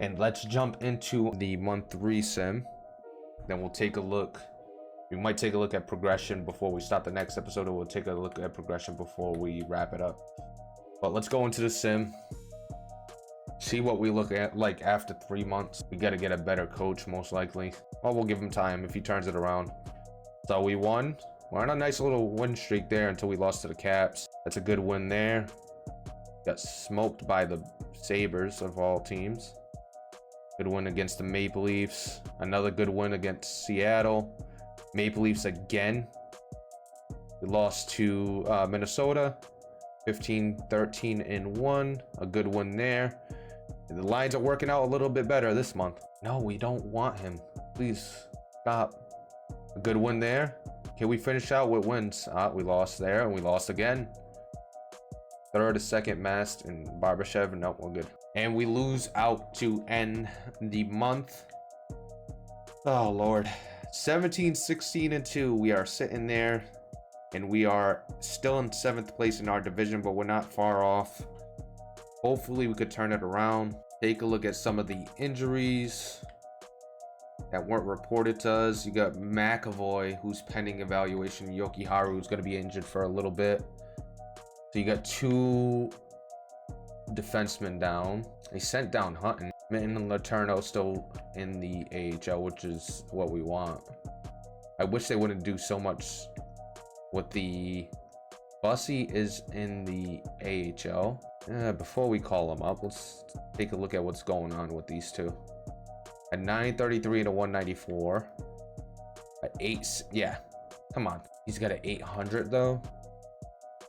And let's jump into the month 3 sim. Then we'll take a look. We might take a look at progression before we start the next episode, or we'll take a look at progression before we wrap it up. But let's go into the sim. See what we look at like after 3 months. We got to get a better coach, most likely. Well, we'll give him time if he turns it around. So we won. We're on a nice little win streak there until we lost to the Caps. That's a good win there. Got smoked by the Sabres of all teams. Good win against the Maple Leafs. Another good win against Seattle. Maple Leafs again. We lost to Minnesota. 15-13-1. A good win there. The lines are working out a little bit better this month. No, we don't want him. Please stop. A good win there. Can we finish out with wins? We lost there and we lost again. Third to second mast in Barbashev. Nope, we're good. And we lose out to end the month. Oh, Lord. 17-16-2. We are sitting there. And we are still in 7th place in our division, but we're not far off. Hopefully we could turn it around. Take a look at some of the injuries that weren't reported to us. You got McAvoy, who's pending evaluation. Yokiharu, who's going to be injured for a little bit. So you got 2 defensemen down. They sent down Hutton. Mitten and Letourneau still in the AHL, which is what we want. I wish they wouldn't do so much with the... Bussy is in the AHL. Before we call him up, let's take a look at what's going on with these two. At 933 and a 194. At 8, yeah, come on. He's got an 800 though.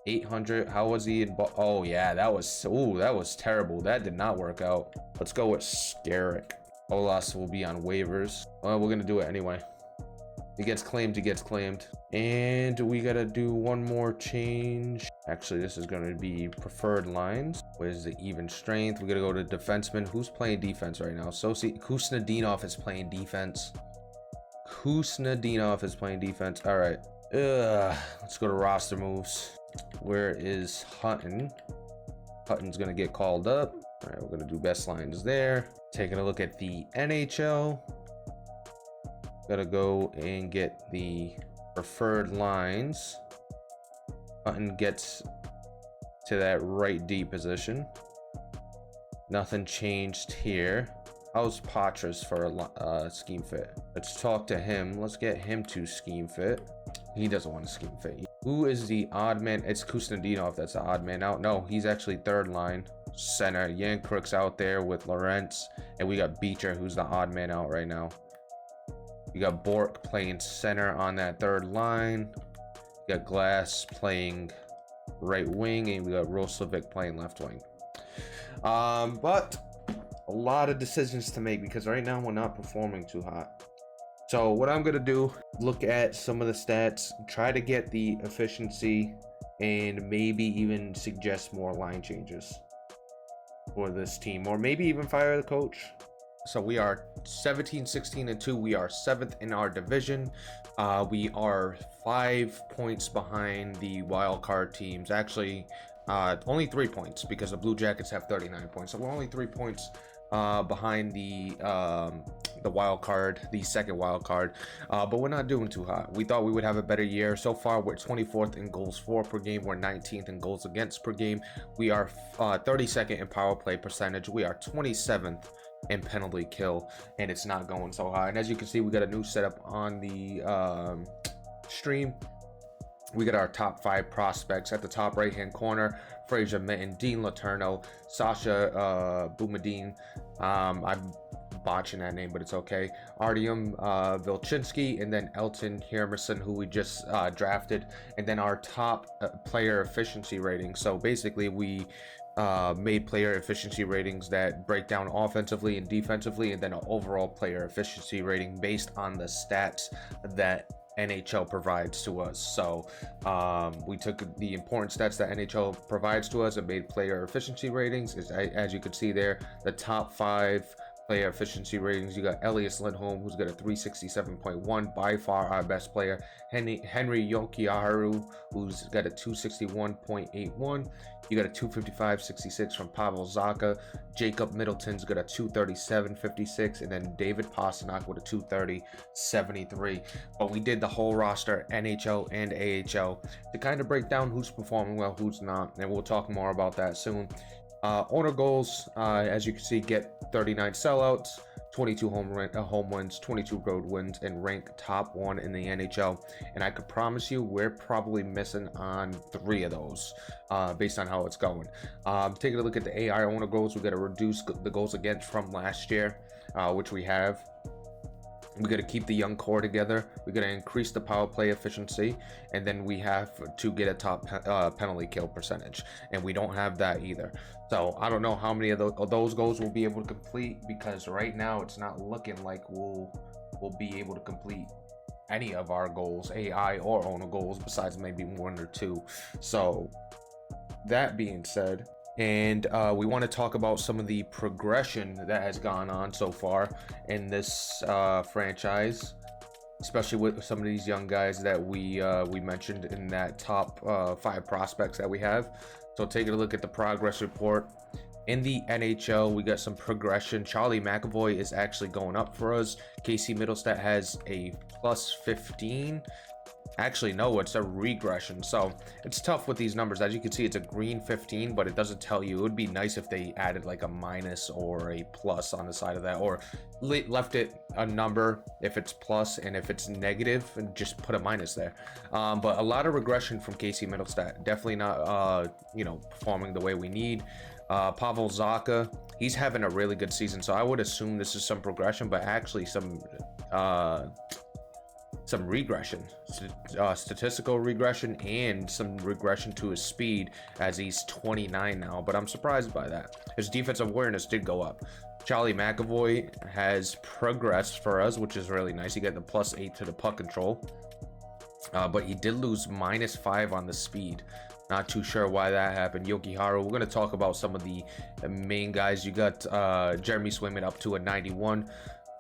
800. How was he in? Oh yeah, that was terrible. That did not work out. Let's go with Skarek. Olas will be on waivers. Well, we're gonna do it anyway. He gets claimed, he gets claimed. And we gotta do one more change. Actually, this is gonna be preferred lines. Where's the even strength? We gotta go to defenseman. Who's playing defense right now? Kusnadinov is playing defense. Kusnadinov is playing defense. All right. Let's go to roster moves. Where is Hutton? Hutton's gonna get called up. All right, we're gonna do best lines there. Taking a look at the NHL. Gotta go and get the preferred lines. Hutton gets to that right D position. Nothing changed here. How's Patras for a scheme fit? Let's talk to him. Let's get him to scheme fit. He doesn't want to scheme fit. Who is the odd man? It's Kusnadinov that's the odd man out. No, he's actually third line center. Yan Crook's out there with Lorentz. And we got Beecher, who's the odd man out right now. You got Bork playing center on that third line. You got Glass playing right wing, and we got Roslovic playing left wing. But a lot of decisions to make because right now we're not performing too hot. So what I'm gonna do, look at some of the stats, try to get the efficiency, and maybe even suggest more line changes for this team, or maybe even fire the coach. So we are 17-16-2. We are 7th in our division. We are 5 points behind the wild card teams. Actually, only 3 points because the Blue Jackets have 39 points. So we're only 3 points behind the wild card, the second wild card. But we're not doing too hot. We thought we would have a better year. So far, we're 24th in goals for per game. We're 19th in goals against per game. We are 32nd in power play percentage. We are 27th in penalty kill, and it's not going so high. And as you can see, we got a new setup on the stream. We got our top 5 prospects at the top right hand corner: Fraser Mitten, Dean Letourneau, Sasha Boumediene. I'm botching that name, but it's okay. Artyom Vilchinsky, and then Elton Hermerson, who we just drafted. And then our top player efficiency rating. So basically we made player efficiency ratings that break down offensively and defensively, and then an overall player efficiency rating based on the stats that NHL provides to us. So we took the important stats that NHL provides to us and made player efficiency ratings. As you can see there, the top 5 player efficiency ratings, you got Elias Lindholm, who's got a 367.1, by far our best player. Henry Yokiharu, who's got a 261.81. You got a 255.66 from Pavel Zacha. Jacob Middleton's got a 237.56, and then David Pastrnak with a 230.73. But we did the whole roster, NHL and AHL, to kind of break down who's performing well, who's not, and we'll talk more about that soon. Owner goals, as you can see, get 39 sellouts, 22 home wins, 22 road wins, and rank top 1 in the NHL. And I could promise you, we're probably missing on 3 of those, based on how it's going. Taking a look at the AI owner goals, we got to reduce the goals against from last year, which we have. We got to keep the young core together. We got to increase the power play efficiency, and then we have to get a top penalty kill percentage, and we don't have that either. So I don't know how many of those goals we'll be able to complete, because right now it's not looking like we'll be able to complete any of our goals, AI or owner goals, besides maybe 1 or 2. So that being said, and we want to talk about some of the progression that has gone on so far in this franchise, especially with some of these young guys that we mentioned in that top 5 prospects that we have. So taking a look at the progress report. In the NHL, we got some progression. Charlie McAvoy is actually going up for us. Casey Middlestat has a plus 15. Actually, no, it's a regression. So it's tough with these numbers. As you can see, it's a green 15, but it doesn't tell you. It would be nice if they added like a minus or a plus on the side of that, or left it a number if it's plus, and if it's negative, and just put a minus there. But a lot of regression from Casey Middlestat. Definitely not, performing the way we need. Pavel Zacha, he's having a really good season, so I would assume this is some progression, but actually some regression, statistical regression, and some regression to his speed, as he's 29 now. But I'm surprised by that. His defensive awareness did go up. Charlie McAvoy has progressed for us, which is really nice. He got the plus 8 to the puck control, but he did lose minus 5 on the speed. Not too sure why that happened. Yokiharu, we're going to talk about some of the main guys. You got Jeremy Swayman up to a 91.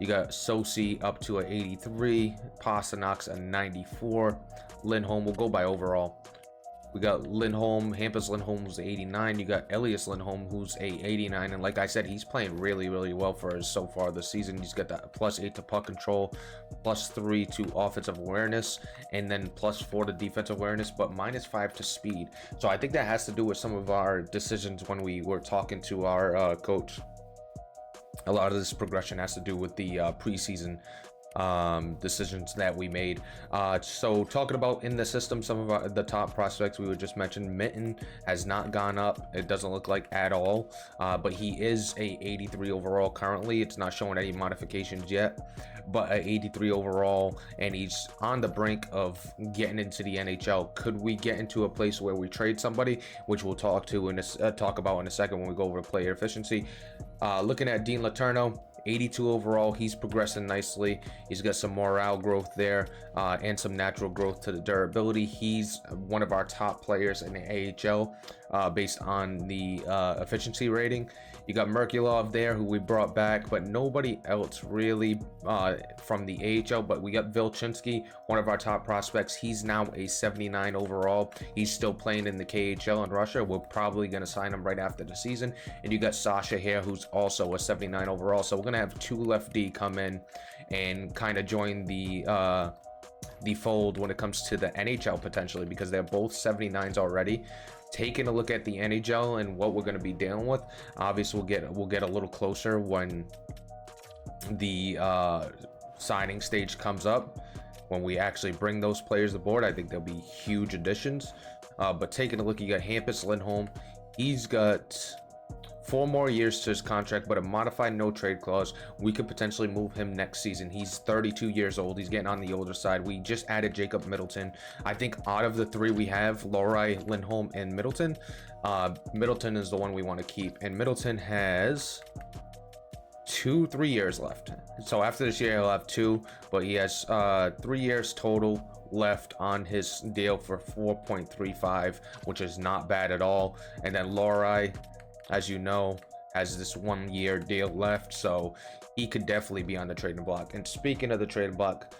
You got Sosi up to a 83. Pasternak's a 94. Lindholm, will go by overall. We got Lindholm, Hampus Lindholm, who's 89. You got Elias Lindholm, who's a 89. And like I said, he's playing really, really well for us so far this season. He's got that plus 8 to puck control, plus 3 to offensive awareness, and then plus 4 to defensive awareness, but minus 5 to speed. So I think that has to do with some of our decisions when we were talking to our coach. A lot of this progression has to do with the preseason decisions that we made. So talking about in the system, some of the top prospects we would just mention, Mitten has not gone up. It doesn't look like at all, but he is a 83 overall currently. It's not showing any modifications yet, but a 83 overall, and he's on the brink of getting into the NHL. Could we get into a place where we trade somebody, which we'll talk about in a second when we go over player efficiency. Looking at Dean Letourneau, 82 overall. He's progressing nicely. He's got some morale growth there, and some natural growth to the durability. He's one of our top players in the AHL, based on the efficiency rating. You got Merkulov there, who we brought back, but nobody else really from the AHL. But we got Vilchinsky, one of our top prospects. He's now a 79 overall. He's still playing in the KHL in Russia. We're probably going to sign him right after the season. And you got Sasha here, who's also a 79 overall. So we're going to have 2 left D come in and kind of join the fold when it comes to the NHL potentially, because they're both 79s already. Taking a look at the NHL and what we're going to be dealing with, obviously we'll get a little closer when the signing stage comes up, when we actually bring those players aboard. I think there'll be huge additions. But taking a look, you got Hampus Lindholm. He's got 4 more years to his contract, but a modified no trade clause. We could potentially move him next season. He's 32 years old. He's getting on the older side. We just added Jacob Middleton. I think out of the 3 we have, Lohrei, Lindholm, and Middleton, Middleton is the one we want to keep. And Middleton has 3 years left. So after this year, he'll have 2, but he has 3 years total left on his deal for 4.35, which is not bad at all. And then Lohrei, as you know, has this 1-year deal left, so he could definitely be on the trading block. And speaking of the trading block,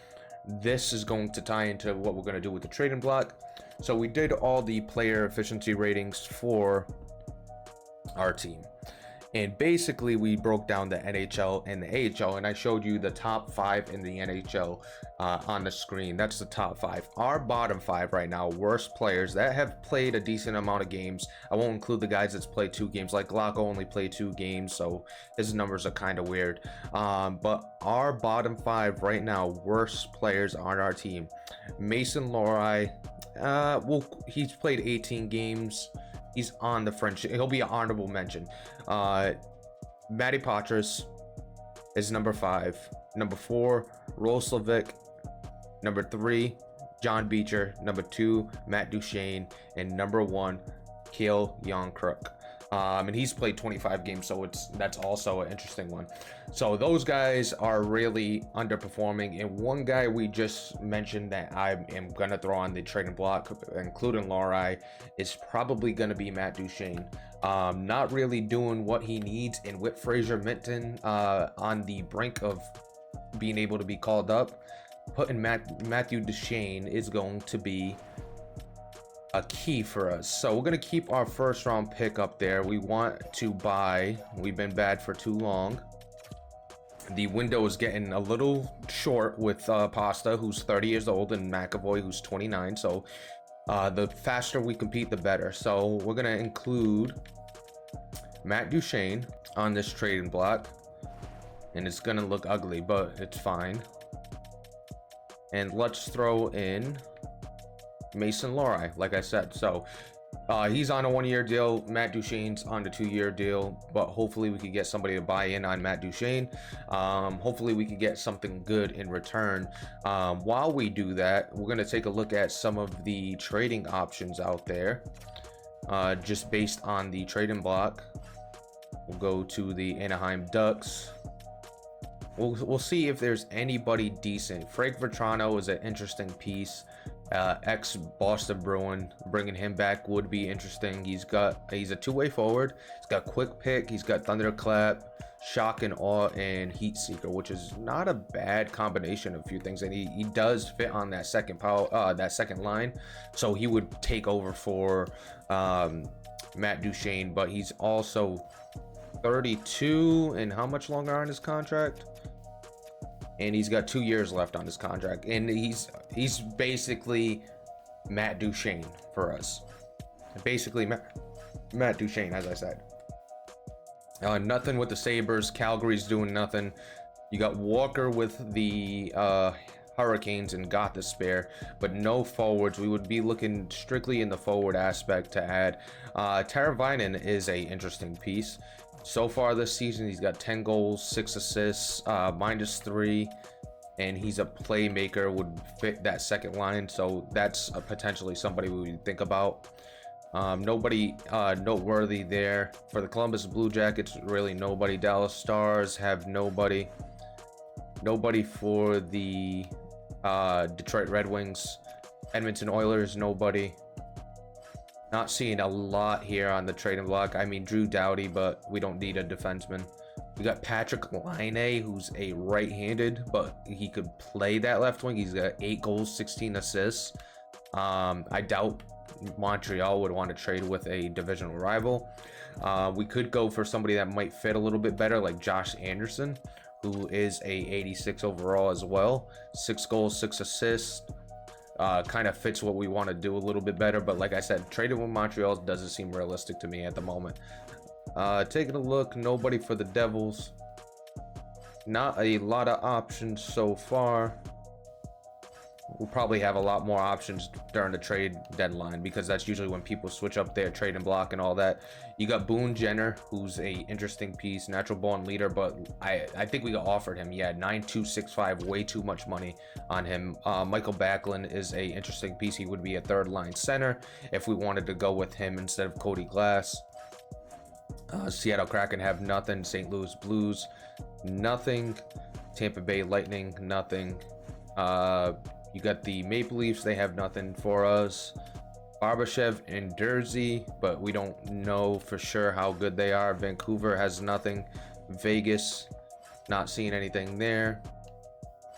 this is going to tie into what we're going to do with the trading block. So we did all the player efficiency ratings for our team, and basically we broke down the NHL and the AHL, and I showed you the top 5 in the NHL on the screen. That's the top 5. Our bottom 5 right now, worst players that have played a decent amount of games. I won't include the guys that's played 2 games, like Glocko only played 2 games, so his numbers are kind of weird. But our bottom 5 right now, worst players on our team: Mason Lohrei. He's played 18 games. He's on the French. He'll be an honorable mention. Matty Patras is number 5. Number 4, Roslovic. Number 3, John Beecher. Number 2, Matt Duchene. And number 1, Cale Youngkrook. And he's played 25 games, so that's also an interesting one. So those guys are really underperforming. And one guy we just mentioned that I am gonna throw on the trading block, including Lohrei, is probably gonna be Matt Duchene. Not really doing what he needs, and with Fraser Minton on the brink of being able to be called up, putting Matthew Duchene is going to be a key for us. So we're gonna keep our first round pick up there. We want to buy. We've been bad for too long. The window is getting a little short with Pasta, who's 30 years old, and McAvoy, who's 29. So the faster we compete, the better. So we're gonna include Matt Duchene on this trading block, and it's gonna look ugly, but it's fine. And let's throw in Mason Lohrei, like I said. So he's on a 1-year deal. Matt Duchene's on a 2-year deal, but hopefully we could get somebody to buy in on Matt Duchene. Hopefully we could get something good in return. While we do that, we're going to take a look at some of the trading options out there, just based on the trading block. We'll go to the Anaheim Ducks. We'll see if there's anybody decent. Frank Vetrano is an interesting piece. Ex-Boston Bruin, bringing him back would be interesting. He's a two-way forward. He's got quick pick. He's got thunderclap, shock and awe, and heat seeker, which is not a bad combination of a few things. And he does fit on that second line, so he would take over for Matt Duchene. But he's also 32, and how much longer on his contract? And he's got 2 years left on his contract, and he's basically Matt Duchene for us. Basically Matt Duchene, as I said. Nothing with the Sabres. Calgary's doing nothing. You got Walker with the Hurricanes and got the spare, but no forwards. We would be looking strictly in the forward aspect to add. Teravainen is a interesting piece. So far this season, he's got 10 goals, 6 assists, -3, and he's a playmaker, would fit that second line. So that's potentially somebody we would think about. Nobody noteworthy there. For the Columbus Blue Jackets, really nobody. Dallas Stars have nobody. Nobody for the Detroit Red Wings. Edmonton Oilers, nobody. Not seeing a lot here on the trading block. I mean, Drew Doughty, but we don't need a defenseman. We got Patrick Laine, who's a right-handed, but he could play that left wing. He's got 8 goals, 16 assists. I doubt Montreal would want to trade with a divisional rival. We could go for somebody that might fit a little bit better, like Josh Anderson, who is a 86 overall as well. 6 goals, 6 assists. Kind of fits what we want to do a little bit better, but like I said, trading with Montreal doesn't seem realistic to me at the moment. Taking a look, nobody for the Devils. Not a lot of options so far. We'll probably have a lot more options during the trade deadline, because that's usually when people switch up their trading block and all that. You got Boone Jenner, who's a interesting piece, natural born leader, but I think we offered him, 9.265, way too much money on him. Michael Backlund is a interesting piece. He would be a third line center if we wanted to go with him instead of Cody Glass. Seattle Kraken have nothing. St. Louis Blues, nothing. Tampa Bay Lightning, nothing. You got the Maple Leafs, they have nothing for us. Barbashev and Dersey, but we don't know for sure how good they are. Vancouver has nothing. Vegas, not seeing anything there.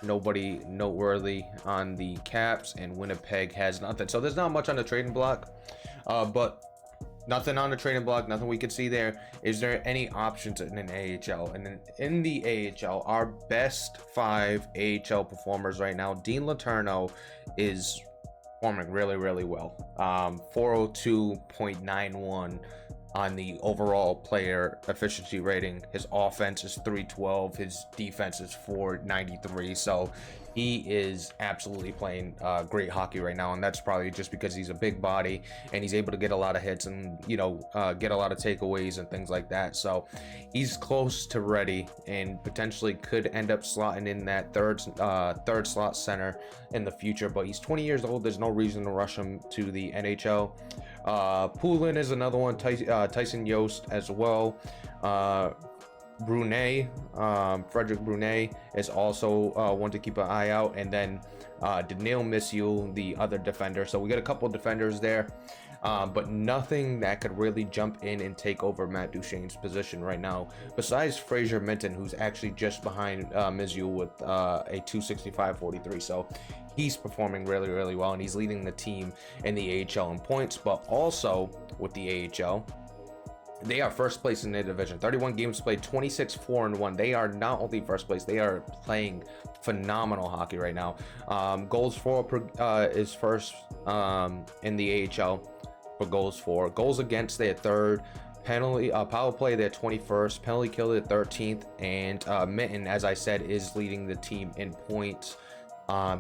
Nobody noteworthy on the Caps, and Winnipeg has nothing. So there's not much on the trading block, but nothing on the trading block, nothing we could see there. Is there any options in an AHL? And in the AHL, our best 5 AHL performers right now, Dean Letourneau is performing really well. 402.91 on the overall player efficiency rating. His offense is 312, his defense is 493. So he is absolutely playing great hockey right now, and that's probably just because he's a big body and he's able to get a lot of hits and get a lot of takeaways and things like that. So he's close to ready and potentially could end up slotting in that third slot center in the future, but he's 20 years old. There's no reason to rush him to the NHL. Poulin is another one. Tyson Yost as well. Brunet, Frederick Brunet is also one to keep an eye out, and then Daniil Misiu, the other defender. So we got a couple of defenders there, but nothing that could really jump in and take over Matt Duchene's position right now, besides Fraser Minton, who's actually just behind Misiu with a 265.43. So he's performing really well, and he's leading the team in the AHL in points. But also with the AHL, they are first place in their division. 31 games played, 26-4-1. They are not only first place, they are playing phenomenal hockey right now. Goals for is first in the AHL for goals for. Goals against, they're third. Penalty power play, they're 21st. Penalty kill, they're 13th. And Minton, as I said, is leading the team in points.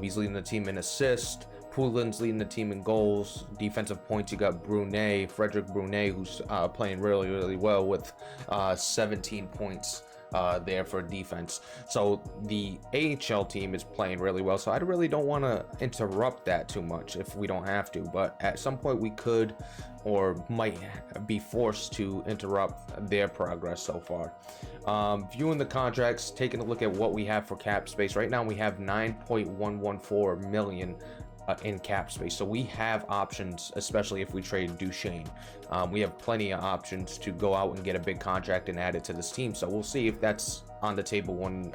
He's leading the team in assists. Poulin's leading the team in goals. Defensive points, you got Frederick Brunet, who's playing really well with 17 points there for defense. So the AHL team is playing really well. So I really don't want to interrupt that too much if we don't have to, but at some point we could or might be forced to interrupt their progress so far. Viewing the contracts, taking a look at what we have for cap space. Right now we have 9.114 million in cap space, so we have options, especially if we trade Duchene. We have plenty of options to go out and get a big contract and add it to this team, so we'll see if that's on the table when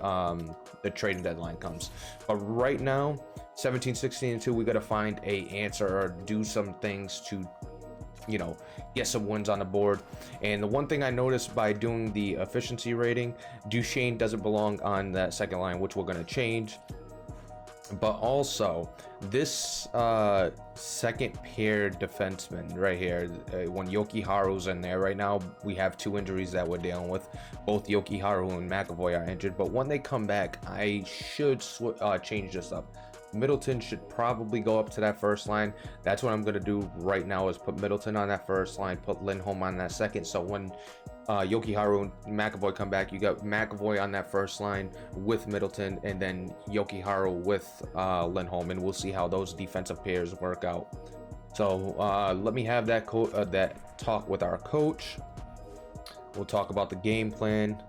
the trading deadline comes. But right now, 17, 16 and 2, we got to find a answer or do some things to get some wins on the board. And the one thing I noticed by doing the efficiency rating, Duchene doesn't belong on that second line, which we're going to change. But also this second pair defenseman right here, when Yoki Haru's in there right now, we have 2 injuries that we're dealing with. Both Yoki Haru and McAvoy are injured, but when they come back, I should change this up. Middleton should probably go up to that first line. That's what I'm going to do right now, is put Middleton on that first line, put Lindholm on that second. So when Yoki Haru and McAvoy come back, you got McAvoy on that first line with Middleton, and then Yoki Haru with Lindholm, and we'll see how those defensive pairs work out. So let me have that talk with our coach. We'll talk about the game plan,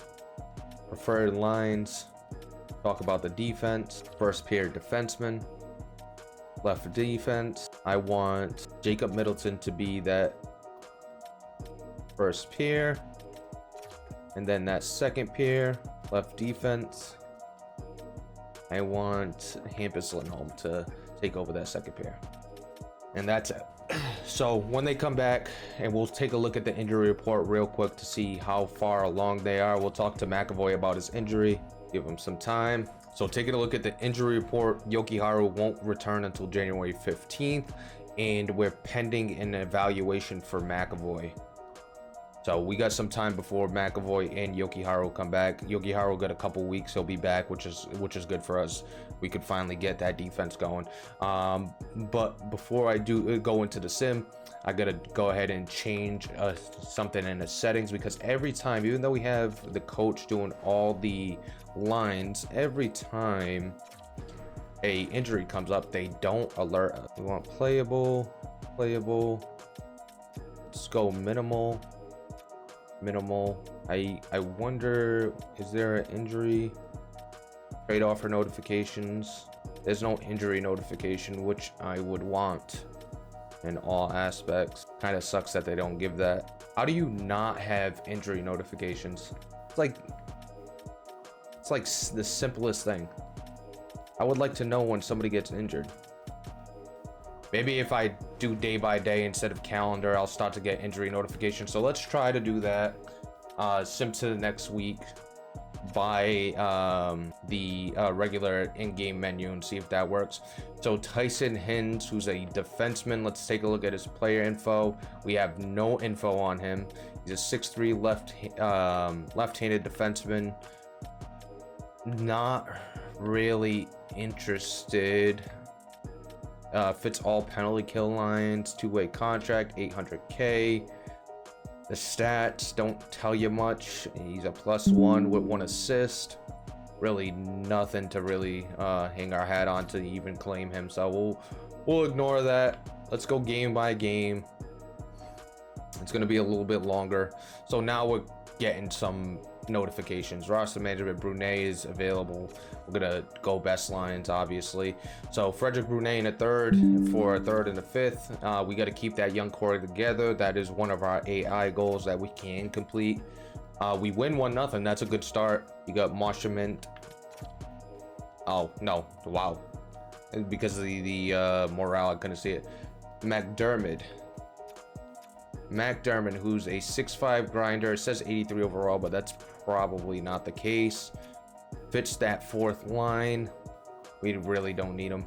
preferred lines, talk about the defense, first pair defenseman, left defense. I want Jacob Middleton to be that first pair, and then that second pair, left defense, I want Hampus Lindholm to take over that second pair. And that's it. So when they come back, and we'll take a look at the injury report real quick to see how far along they are. We'll talk to McAvoy about his injury, give him some time. So taking a look at the injury report, Yoki Haru won't return until January 15th, and we're pending an evaluation for McAvoy. So we got some time before McAvoy and Yoki Haru come back. Yoki Haru got a couple weeks, he'll be back, which is good for us. We could finally get that defense going. But before I do go into the sim, I gotta go ahead and change something in the settings, because every time, even though we have the coach doing all the lines, every time a injury comes up, they don't alert us. We want playable. Let's go minimal. I wonder, is there an injury trade offer notifications? There's no injury notification, which I would want. in all aspects. Kind of sucks that they don't give that. How do you not have injury notifications? It's like the simplest thing. I would like to know when somebody gets injured. Maybe if I do day by day instead of calendar, I'll start to get injury notifications. So let's try to do that. Sim to the next week by the regular in-game menu and see if that works. So Tyson Hinds, who's a defenseman, let's take a look at his player info. We have no info on him. He's a 6'3" left-handed defenseman. Not really interested. Fits all penalty kill lines, two-way contract, 800K. The stats don't tell you much. He's a +1 with 1 assist. Really nothing to really hang our hat on to even claim him. So we'll ignore that. Let's go game by game. It's gonna be a little bit longer. So now we're getting some notifications. Roster management, Brunet is available. We're gonna go best lines, obviously. So Frederick Brunet in a third for a third and a fifth. We got to keep that young core together. That is one of our AI goals that we can complete. We win 1-0. That's a good start. You got Marshament. Oh no! Wow, because of the morale, I couldn't see it. McDermott, who's a 6'5" grinder. It says 83 overall, but that's probably not the case. Fits that fourth line. We really don't need him.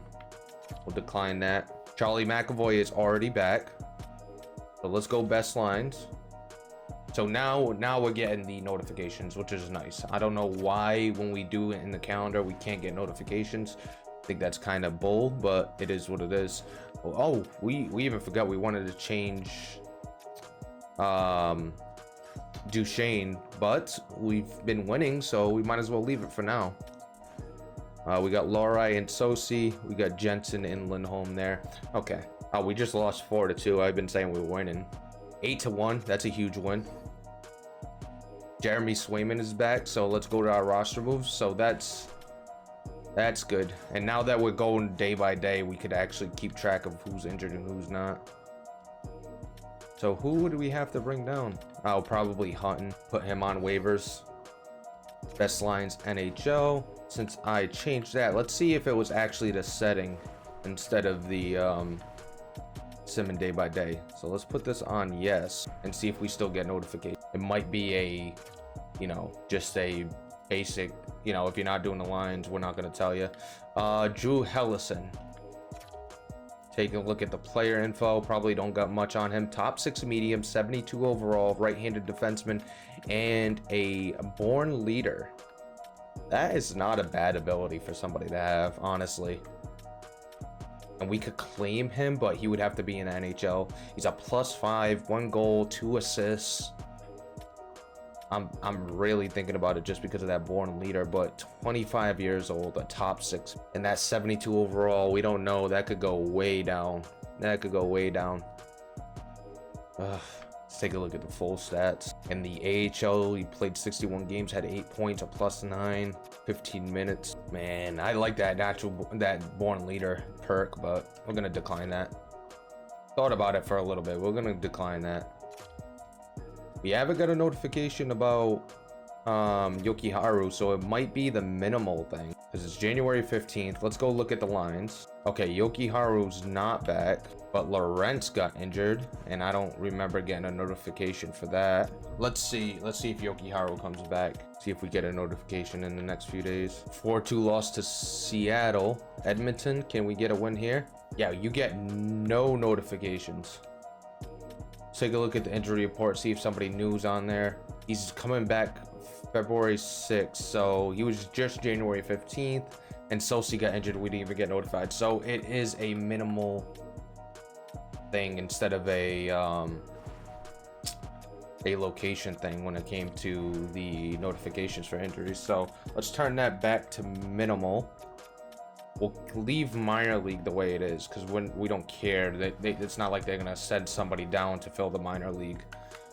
We'll decline that. Charlie McAvoy is already back. So let's go best lines. So now we're getting the notifications, which is nice. I don't know why when we do it in the calendar, we can't get notifications. I think that's kind of bold, but it is what it is. Oh, we even forgot we wanted to change Duchesne, but we've been winning, so we might as well leave it for now. We got Laurie and Sosi. We got Jensen and Lindholm there. Okay. Oh, we just lost 4-2. I've been saying we were winning. 8-1. That's a huge win. Jeremy Swayman is back, so let's go to our roster moves. So that's good. And now that we're going day by day, we could actually keep track of who's injured and who's not. So who would we have to bring down? Oh, probably Hutton. Put him on waivers. Best lines NHL. Since I changed that, let's see if it was actually the setting instead of the sim and day by day. So let's put this on yes and see if we still get notification. It might be a, just a basic, if you're not doing the lines, we're not going to tell you. Drew Hellison. Taking a look at the player info, probably don't got much on him. Top 6 medium, 72 overall, right-handed defenseman, and a born leader. That is not a bad ability for somebody to have, honestly. And we could claim him, but he would have to be in the NHL. He's a +5, 1 goal, 2 assists. I'm really thinking about it just because of that born leader, but 25 years old, a top 6, and that's 72 overall. We don't know. That could go way down. Let's take a look at the full stats. In the AHL, he played 61 games, had 8 points, a +9, 15 minutes. Man, I like that born leader perk, but we're gonna decline that. Thought about it for a little bit. We're gonna decline that. We haven't got a notification about Yokiharu, so it might be the minimal thing because it's January 15th. Let's go look at the lines. Okay, Yokiharu's not back, but Lorentz got injured, and I don't remember getting a notification for that. Let's see if Yokiharu comes back. See if we get a notification in the next few days. 4-2 loss to Seattle. Edmonton, can we get a win here? Yeah, you get no notifications. Take a look at the injury report, see if somebody new's on there. He's coming back February 6th, so he was just January 15th, and Sosi got injured. We didn't even get notified, so it is a minimal thing instead of a location thing when it came to the notifications for injuries. So let's turn that back to minimal. We'll leave minor league the way it is because we don't care. It's not like they're gonna send somebody down to fill the minor league,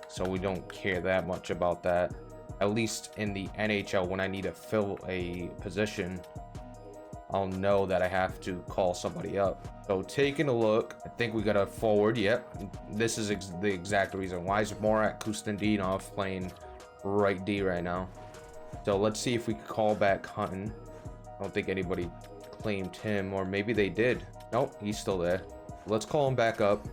so we don't care that much about that. At least in the NHL, when I need to fill a position, I'll know that I have to call somebody up. So taking a look, I think we got a forward. Yep, this is the exact reason why is Morat Kustendinov playing right D right now. So let's see if we can call back Hutton. I don't think anybody claimed him, or maybe they did. Nope, he's still there. Let's call him back up.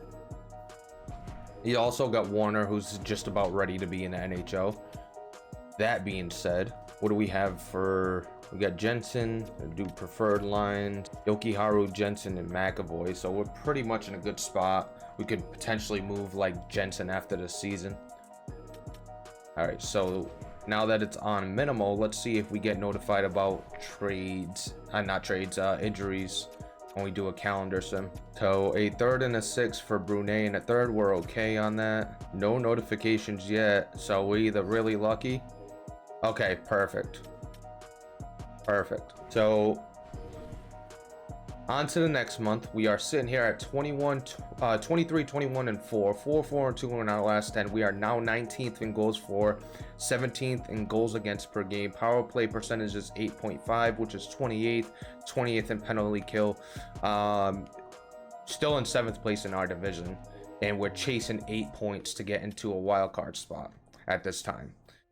He also got Warner, who's just about ready to be in the NHL. That being said, what do we have for... We got Jensen, do preferred lines, Yokiharu, Jensen, and McAvoy. So we're pretty much in a good spot. We could potentially move like Jensen after the season. All right, so now that it's on minimal, let's see if we get notified about trades. Not trades, injuries when we do a calendar sim. So a third and a sixth for Brunei and a third. We're okay on that. No notifications yet. So we either really lucky. Okay, perfect. Perfect. So on to the next month. We are sitting here at 23, 21, and 4, 4, and 2 in our last 10. We are now 19th in goals for, 17th in goals against per game. Power play percentage is 8.5, which is 20th in penalty kill. Still in 7th place in our division, and we're chasing 8 points to get into a wild card spot at this time.